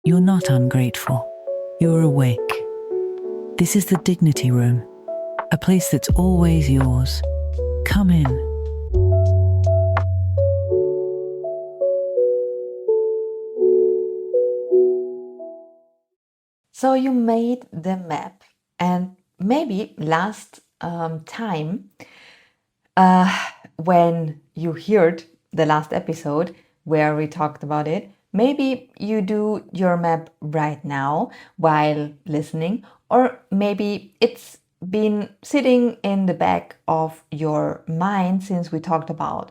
You're not ungrateful. You're awake. This is the Dignity Room, a place that's always yours. Come in. So you made the map, and maybe last time when you heard the last episode where we talked about it, maybe you do your map right now while listening, or maybe it's been sitting in the back of your mind since we talked about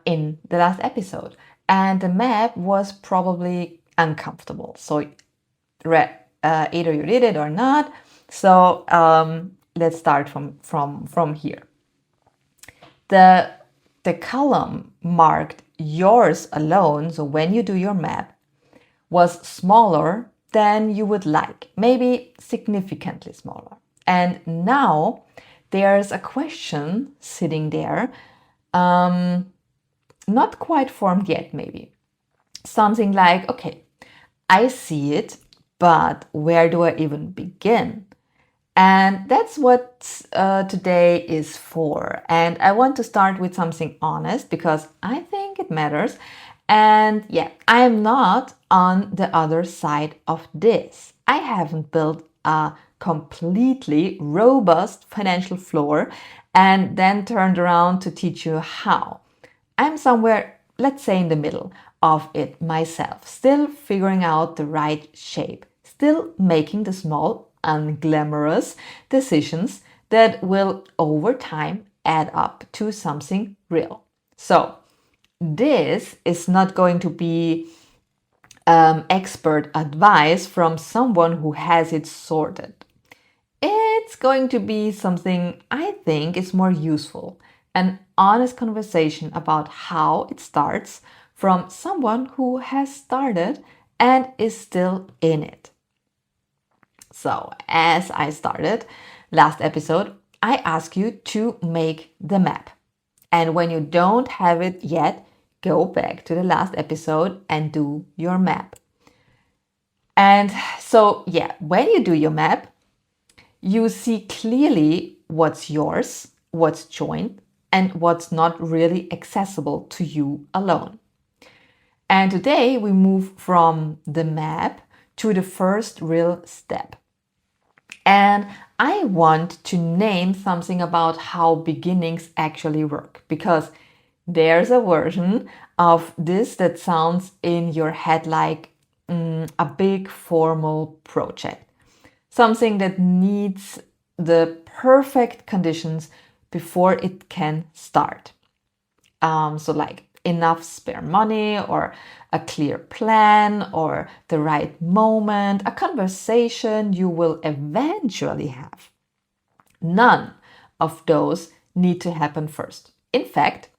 in the last episode. And the map was probably uncomfortable. So either you did it or not. So let's start from here. The column marked yours alone, so when you do your map, was smaller than you would like, maybe significantly smaller. And now there's a question sitting there, not quite formed yet, maybe. Something like, okay, I see it, but where do I even begin? And that's what today is for. And I want to start with something honest because I think it matters. And yeah, I am not on the other side of this. I haven't built a completely robust financial floor and then turned around to teach you how. I'm somewhere, let's say, in the middle of it myself, still figuring out the right shape, still making the small, unglamorous decisions that will over time add up to something real. So, this is not going to be expert advice from someone who has it sorted. It's going to be something I think is more useful, an honest conversation about how it starts from someone who has started and is still in it. So, as I started last episode, I ask you to make the map. And when you don't have it yet, go back to the last episode and do your map. And so, yeah, when you do your map, you see clearly what's yours, what's joint, and what's not really accessible to you alone. And today we move from the map to the first real step. And I want to name something about how beginnings actually work, because there's a version of this that sounds in your head like a big formal project. Something that needs the perfect conditions before it can start. So like enough spare money or a clear plan or the right moment, a conversation you will eventually have. None of those need to happen first. In fact,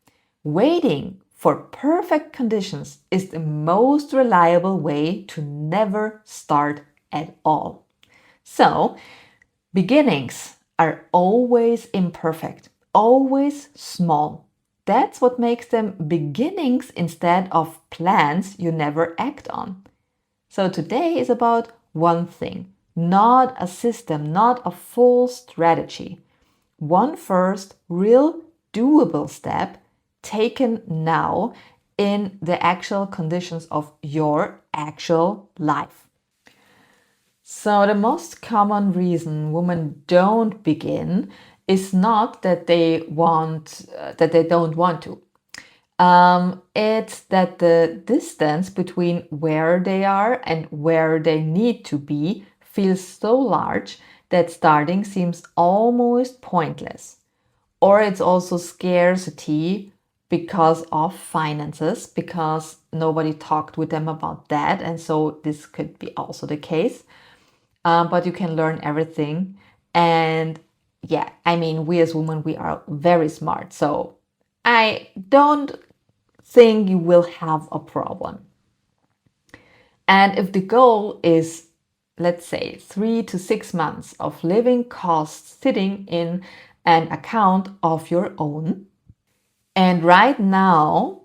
waiting for perfect conditions is the most reliable way to never start at all. So, beginnings are always imperfect, always small. That's what makes them beginnings instead of plans you never act on. So, today is about one thing, not a system, not a full strategy. One first real doable step taken now in the actual conditions of your actual life. So, the most common reason women don't begin is not that they don't want to. It's that the distance between where they are and where they need to be feels so large that starting seems almost pointless. Or it's also scarcity because of finances, because nobody talked with them about that. And so this could be also the case. But you can learn everything. And yeah, I mean, we as women, we are very smart. So I don't think you will have a problem. And if the goal is, let's say, 3 to 6 months of living costs sitting in an account of your own, and right now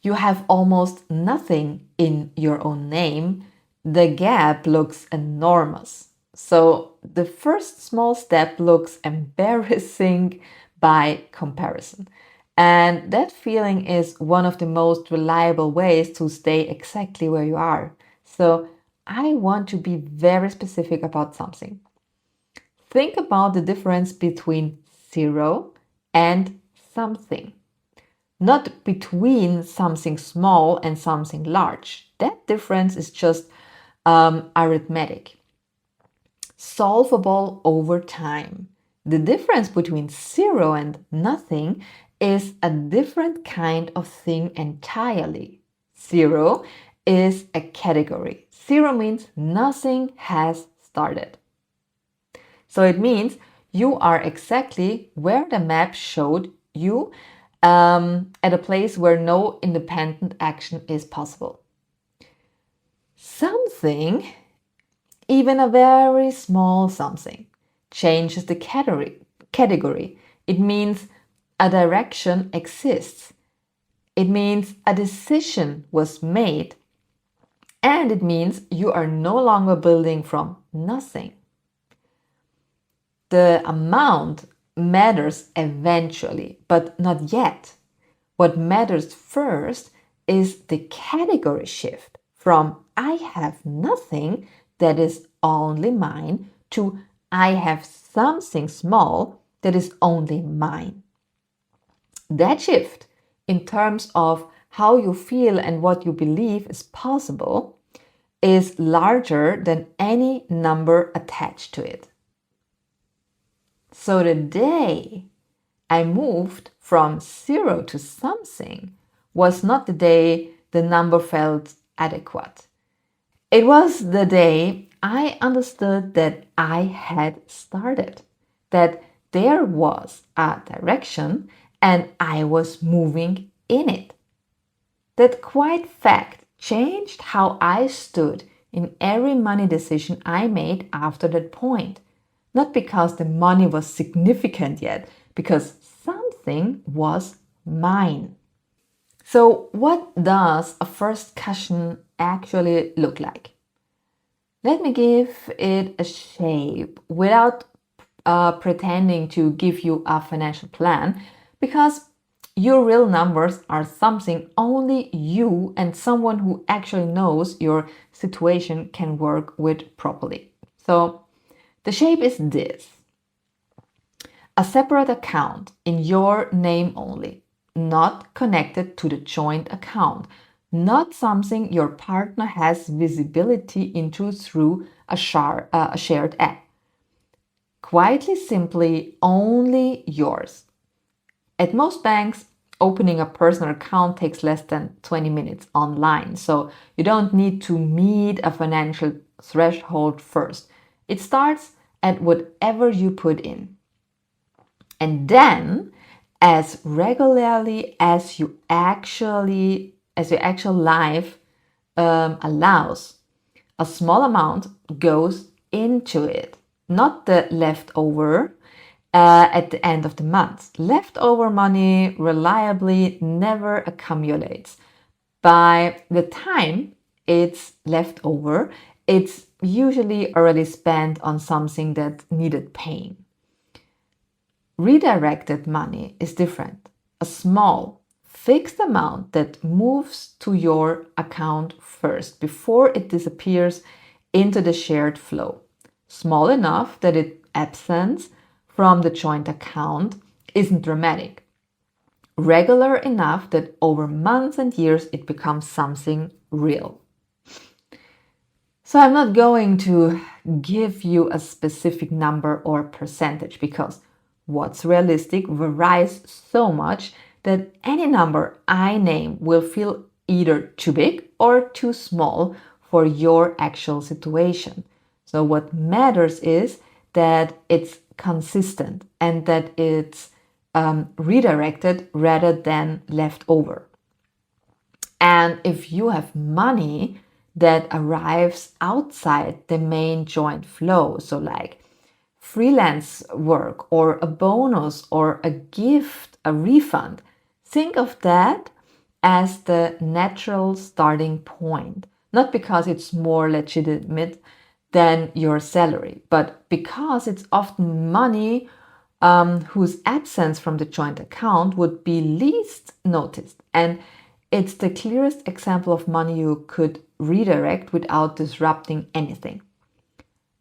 you have almost nothing in your own name, the gap looks enormous. So the first small step looks embarrassing by comparison. And that feeling is one of the most reliable ways to stay exactly where you are. So I want to be very specific about something. Think about the difference between 0 and something, not between something small and something large. That difference is just arithmetic, solvable over time. The difference between 0 and nothing is a different kind of thing entirely. 0 is a category. 0 means nothing has started. So it means you are exactly where the map showed you, at a place where no independent action is possible. Something, even a very small something, changes the category. It means a direction exists. It means a decision was made. And it means you are no longer building from nothing. The amount matters eventually, but not yet. What matters first is the category shift from I have nothing that is only mine to I have something small that is only mine. That shift, in terms of how you feel and what you believe is possible, is larger than any number attached to it. So the day I moved from 0 to something was not the day the number felt adequate. It was the day I understood that I had started, that there was a direction and I was moving in it. That quiet fact changed how I stood in every money decision I made after that point. Not because the money was significant yet, because something was mine. So, what does a first cushion actually look like? Let me give it a shape without pretending to give you a financial plan, because your real numbers are something only you and someone who actually knows your situation can work with properly. So, the shape is this: a separate account in your name only, not connected to the joint account, not something your partner has visibility into through a shared app. Quietly, simply, only yours. At most banks, opening a personal account takes less than 20 minutes online, so you don't need to meet a financial threshold first. It starts at whatever you put in. And then, as regularly as your actual life allows, a small amount goes into it, not the leftover at the end of the month. Leftover money reliably never accumulates. By the time it's left over, it's usually already spent on something that needed paying. Redirected money is different. A small, fixed amount that moves to your account first before it disappears into the shared flow. Small enough that its absence from the joint account isn't dramatic. Regular enough that over months and years it becomes something real. So I'm not going to give you a specific number or percentage, because what's realistic varies so much that any number I name will feel either too big or too small for your actual situation. So what matters is that it's consistent and that it's redirected rather than left over. And if you have money that arrives outside the main joint flow, so like freelance work or a bonus or a gift, a refund, think of that as the natural starting point, not because it's more legitimate than your salary, but because it's often money whose absence from the joint account would be least noticed. And it's the clearest example of money you could redirect without disrupting anything.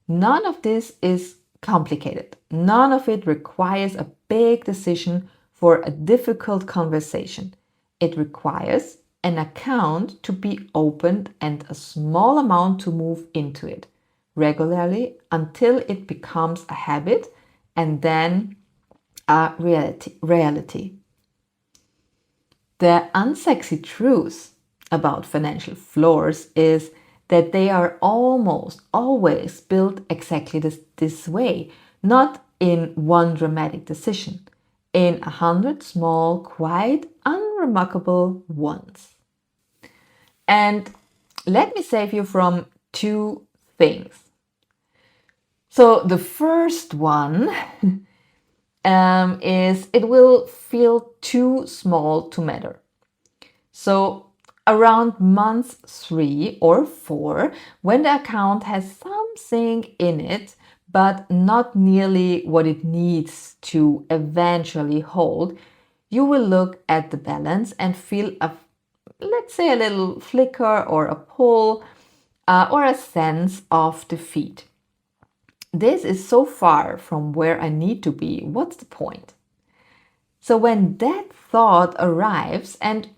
None of this is complicated. None of it requires a big decision for a difficult conversation. It requires an account to be opened and a small amount to move into it regularly until it becomes a habit and then a reality. The unsexy truth about financial floors is that they are almost always built exactly this way, not in one dramatic decision, in 100 small, quite unremarkable ones. And let me save you from two things. So the first one is it will feel too small to matter. So around month 3 or 4, when the account has something in it, but not nearly what it needs to eventually hold, you will look at the balance and feel let's say a little flicker or a pull or a sense of defeat. This is so far from where I need to be. What's the point? So when that thought arrives, and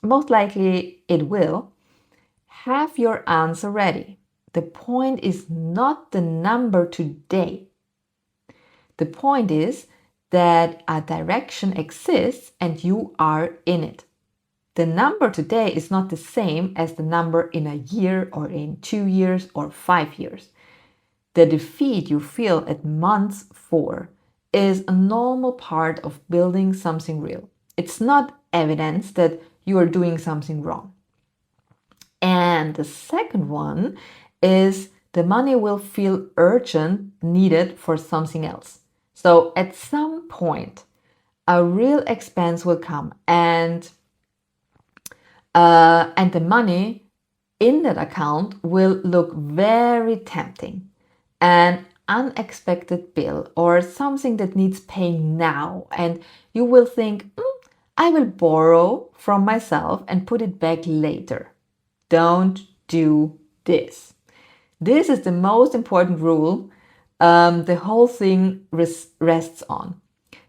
most likely it will, have your answer ready. The point is not the number today. The point is that a direction exists and you are in it. The number today is not the same as the number in a year or in 2 years or 5 years. The defeat you feel at month 4 is a normal part of building something real. It's not evidence that you are doing something wrong. And the second one is the money will feel urgent, needed for something else. So at some point, a real expense will come, and the money in that account will look very tempting. An unexpected bill or something that needs paying now, and you will think, I will borrow from myself and put it back later. Don't do this. This is the most important rule the whole thing rests on.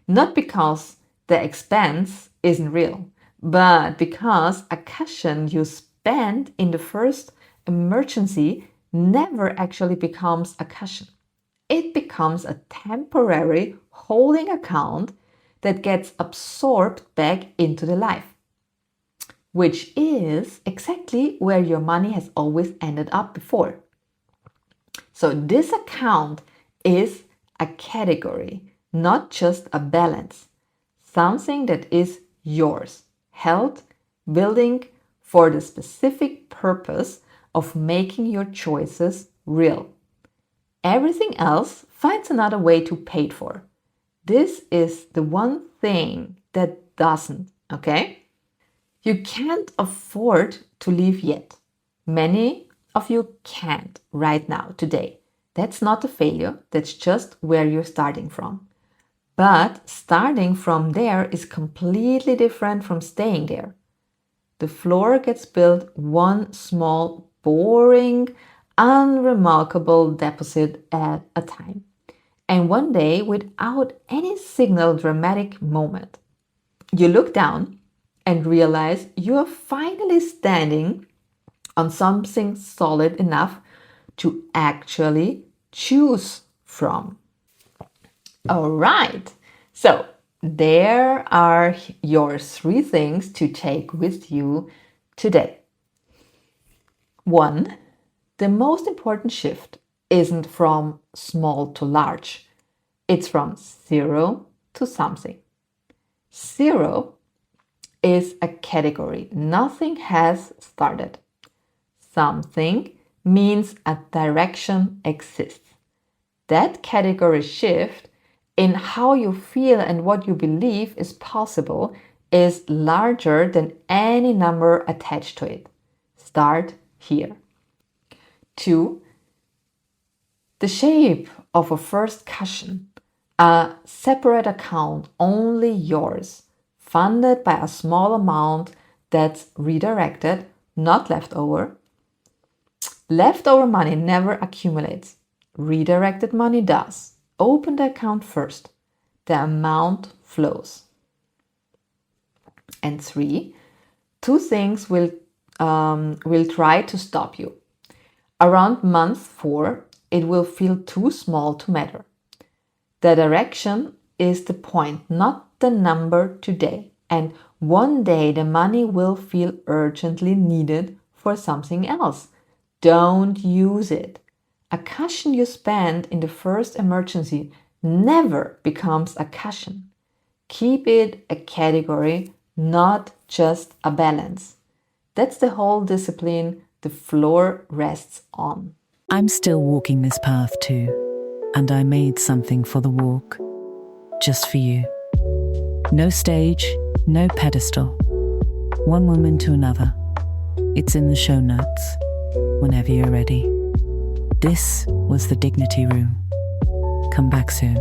Not because the expense isn't real, but because a cushion you spend in the first emergency never actually becomes a cushion. It becomes a temporary holding account that gets absorbed back into the life, which is exactly where your money has always ended up before. So this account is a category, not just a balance, something that is yours, held, building for the specific purpose of making your choices real. Everything else finds another way to pay it for. This is the one thing that doesn't, okay? You can't afford to leave yet. Many of you can't right now, today. That's not a failure, that's just where you're starting from. But starting from there is completely different from staying there. The floor gets built one small, boring, unremarkable deposit at a time. And one day, without any signal dramatic moment, you look down and realize you are finally standing on something solid enough to actually choose from. All right, so there are your 3 things to take with you today. 1, the most important shift isn't from small to large. It's from 0 to something. 0 is a category. Nothing has started. Something means a direction exists. That category shift in how you feel and what you believe is possible is larger than any number attached to it. Start here. 2. The shape of a first cushion, a separate account, only yours, funded by a small amount that's redirected, not leftover. Leftover money never accumulates. Redirected money does. Open the account first. The amount flows. And 3, 2 things will try to stop you. Around month 4, it will feel too small to matter. The direction is the point, not the number today. And one day the money will feel urgently needed for something else. Don't use it. A cushion you spend in the first emergency never becomes a cushion. Keep it a category, not just a balance. That's the whole discipline the floor rests on. I'm still walking this path too, and I made something for the walk, just for you. No stage, no pedestal. One woman to another. It's in the show notes, whenever you're ready. This was the Dignity Room. Come back soon.